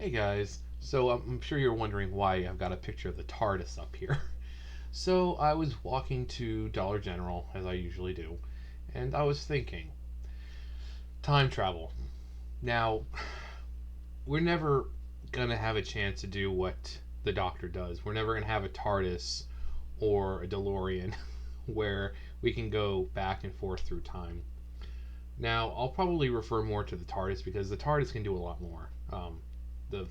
Hey guys, so I'm sure you're wondering why I've got a picture of the Tardis up here. So I was walking to Dollar General, as I usually do, and I was thinking, time travel. Now, we're never gonna have a chance to do what the Doctor does. We're never gonna have a TARDIS or a DeLorean where we can go back and forth through time. Now, I'll probably refer more to the TARDIS because the TARDIS can do a lot more. The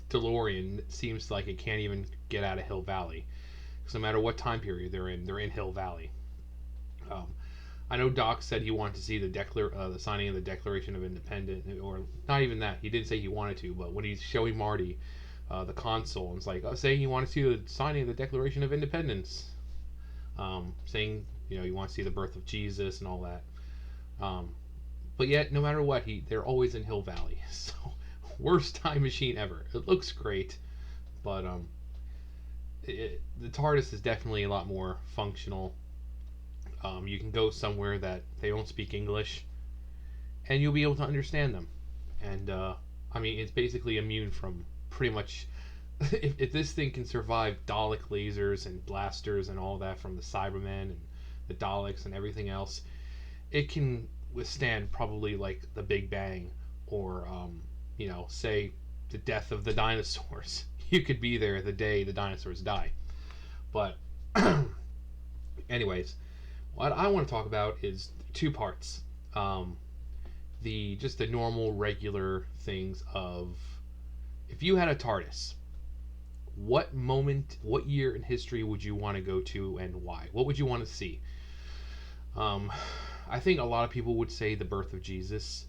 DeLorean seems like it can't even get out of Hill Valley. Because no matter what time period they're in Hill Valley. Um, I know Doc said he wanted to see the signing of the Declaration of Independence, or not even that. He didn't say he wanted to, but when he's showing Marty the console, and it's like saying you want to see the signing of the Declaration of Independence, saying you want to see the birth of Jesus and all that. Um, but yet, no matter what, they're always in Hill Valley. So worst time machine ever. It looks great, but the TARDIS is definitely a lot more functional. You can go somewhere that they don't speak English, and you'll be able to understand them. And it's basically immune from pretty much. If this thing can survive Dalek lasers and blasters and all that from the Cybermen and the Daleks and everything else, it can withstand probably like the Big Bang or say the death of the dinosaurs. You could be there the day the dinosaurs die. But anyways, what I want to talk about is two parts. The normal regular things of if you had a TARDIS, what year in history would you want to go to and why? What would you want to see? I think a lot of people would say the birth of Jesus,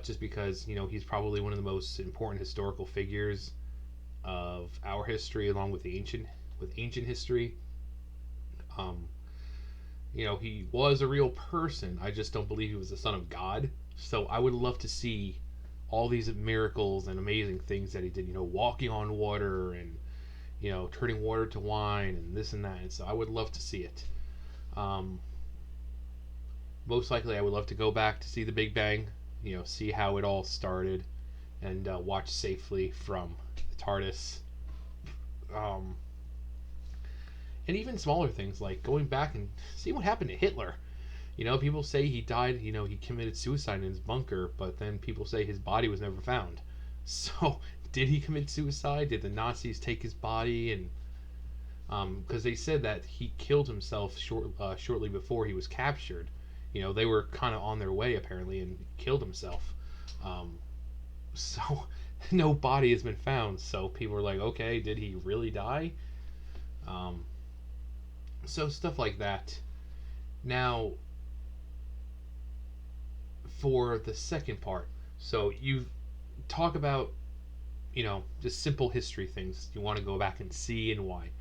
just because he's probably one of the most important historical figures of our history, along with ancient history. He was a real person. I just don't believe he was the son of God. So I would love to see all these miracles and amazing things that he did. Walking on water and turning water to wine and this and that. And so I would love to see it. Most likely, I would love to go back to see the Big Bang. See how it all started, and watch safely from the TARDIS. And even smaller things like going back and see what happened to Hitler. People say he died, he committed suicide in his bunker, but then people say his body was never found. So, did he commit suicide? Did the Nazis take his body? And because they said that he killed himself shortly before he was captured. They were kind of on their way apparently and killed himself. So no body has been found. So people are like, okay, did he really die? So stuff like that. Now, for the second part, so you talk about, just simple history things you want to go back and see and why.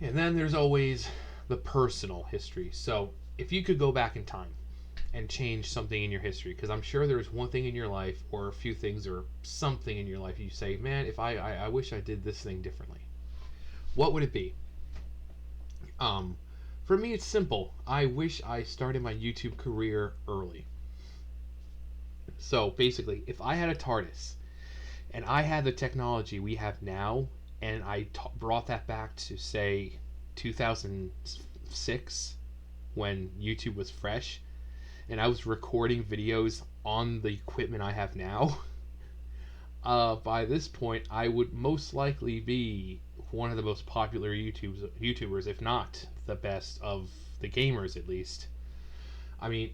And then there's always the personal history. So if you could go back in time and change something in your history, because I'm sure there's one thing in your life or a few things or something in your life you say, man, if I wish I did this thing differently, what would it be? For me, it's simple. I wish I started my YouTube career early. So basically, if I had a TARDIS and I had the technology we have now, and I brought that back to say 2006 when YouTube was fresh, and I was recording videos on the equipment I have now, by this point I would most likely be one of the most popular YouTubers, if not the best of the gamers at least. I mean,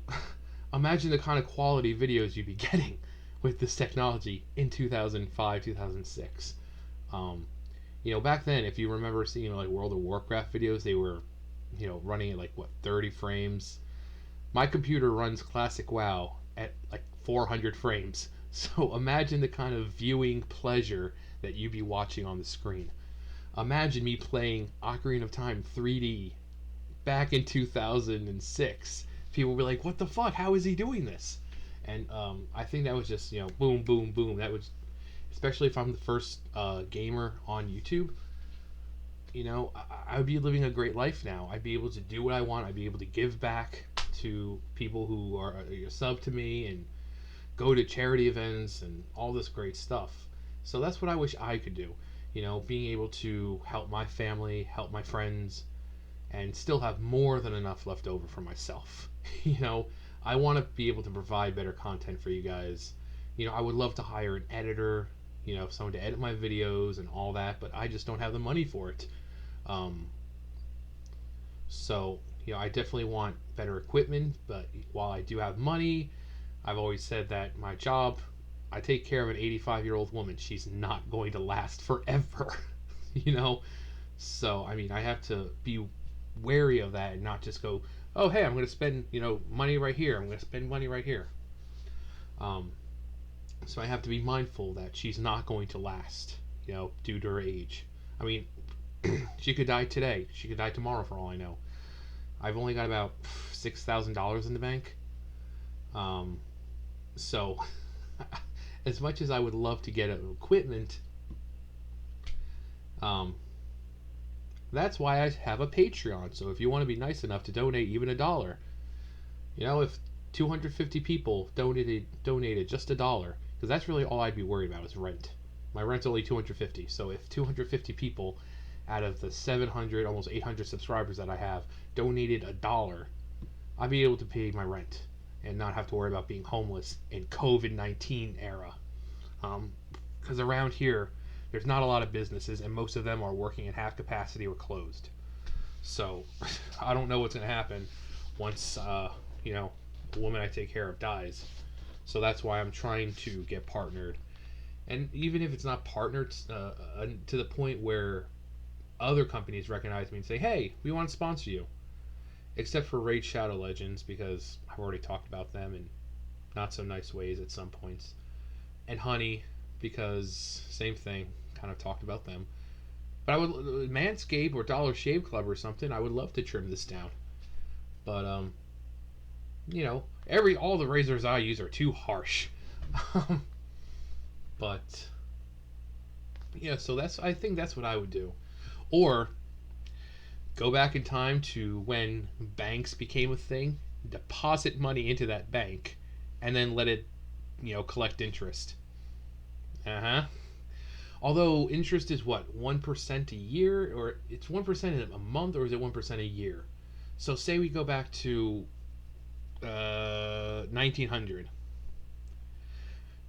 imagine the kind of quality videos you'd be getting with this technology in 2005, 2006. Back then, if you remember seeing like World of Warcraft videos, they were running at 30 frames. My computer runs classic WoW at 400 frames. So imagine the kind of viewing pleasure that you'd be watching on the screen. Imagine me playing Ocarina of Time 3D back in 2006. People would be like, what the fuck? How is he doing this? And I think that was just, boom, boom, boom. That was, especially if I'm the first gamer on YouTube, I would be living a great life now. I'd be able to do what I want. I'd be able to give back to people who are sub to me and go to charity events and all this great stuff. So that's what I wish I could do. Being able to help my family, help my friends, and still have more than enough left over for myself. you know, I want to be able to provide better content for you guys. I would love to hire an editor, someone to edit my videos and all that, but I just don't have the money for it. Um, so, I definitely want better equipment, but while I do have money, I've always said that my job, I take care of an 85-year-old woman. She's not going to last forever, you know? So, I mean, I have to be wary of that and not just go, oh, hey, I'm going to spend, money right here. I'm going to spend money right here. Um, so I have to be mindful that she's not going to last, due to her age. I mean, she could die today. She could die tomorrow for all I know. I've only got about $6,000 in the bank. So, as much as I would love to get equipment, um, that's why I have a Patreon. So if you want to be nice enough to donate even $1, if 250 people donated just $1, because that's really all I'd be worried about is rent. My rent's only 250. So if 250 people out of the 700, almost 800 subscribers that I have donated $1, I'd be able to pay my rent and not have to worry about being homeless in COVID-19 era. Because around here, there's not a lot of businesses, and most of them are working at half capacity or closed. So I don't know what's going to happen once the woman I take care of dies. So that's why I'm trying to get partnered. And even if it's not partnered to the point where other companies recognize me and say, hey, we want to sponsor you. Except for Raid Shadow Legends, because I've already talked about them in not so nice ways at some points. And Honey, because same thing, kind of talked about them. But I would Manscaped or Dollar Shave Club or something. I would love to trim this down, but all the razors I use are too harsh. But yeah, so I think that's what I would do, or go back in time to when banks became a thing, deposit money into that bank, and then let it, collect interest. Although interest is what, 1% a year, or it's 1% in a month, or is it 1% a year? So say we go back to 1900.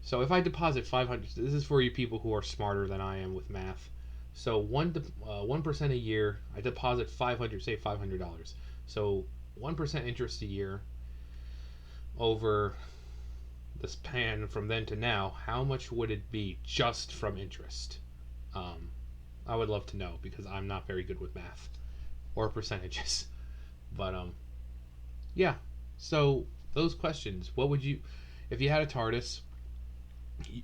So if I deposit 500, this is for you people who are smarter than I am with math. So 1% a year, I deposit 500, say $500. So 1% interest a year over the span from then to now, how much would it be just from interest? I would love to know, because I'm not very good with math or percentages. But yeah. So those questions. What would you, if you had a Tardis,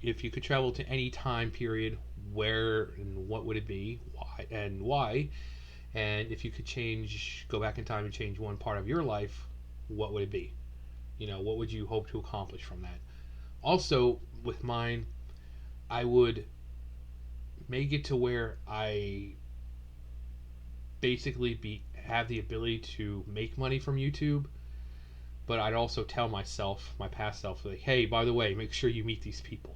if you could travel to any time period, where and what would it be, why and why? And if you could go back in time and change one part of your life, what would it be? What would you hope to accomplish from that? Also, with mine, I would make it to where I basically have the ability to make money from YouTube, but I'd also tell myself, my past self, like, hey, by the way, make sure you meet these people.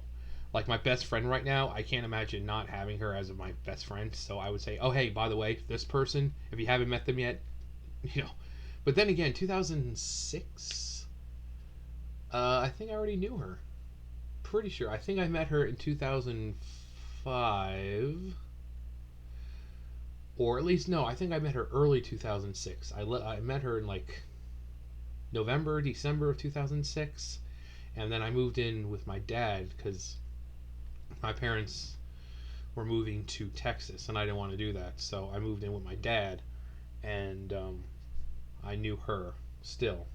Like my best friend right now, I can't imagine not having her as my best friend. So I would say, oh, hey, by the way, this person, if you haven't met them yet, But then again, 2006, I think I already knew her. Pretty sure. I think I met her in 2005. Or at least, no, I think I met her early 2006. I met her in like November, December of 2006. And then I moved in with my dad because my parents were moving to Texas and I didn't want to do that. So I moved in with my dad, and I knew her still.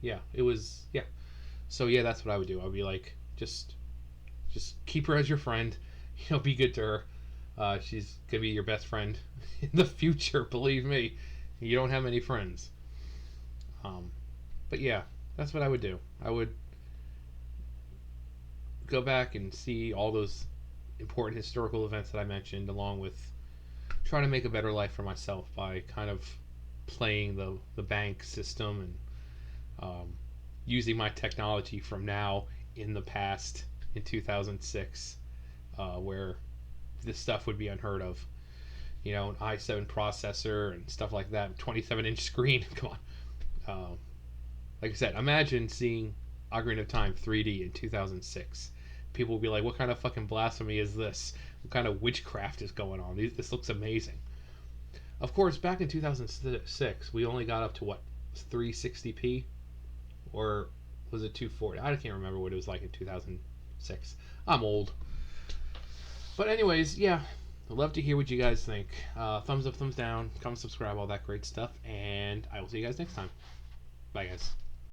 Yeah, it was, yeah. So yeah, that's what I would do. I'd be like, just keep her as your friend. Be good to her. She's gonna be your best friend in the future. Believe me, you don't have many friends. But yeah, that's what I would do. I would go back and see all those important historical events that I mentioned, along with trying to make a better life for myself by kind of playing the bank system and using my technology from now in the past. in 2006, where this stuff would be unheard of. You know, an i7 processor and stuff like that, 27-inch screen. Come on. Like I said, imagine seeing Ocarina of Time 3D in 2006. People will be like, what kind of fucking blasphemy is this? What kind of witchcraft is going on? This looks amazing. Of course, back in 2006, we only got up to what? 360p? Or was it 240? I can't remember what it was like in 2006. I'm old. But, anyways, yeah. I'd love to hear what you guys think. Thumbs up, thumbs down, comment, subscribe, all that great stuff. And I will see you guys next time. Bye, guys.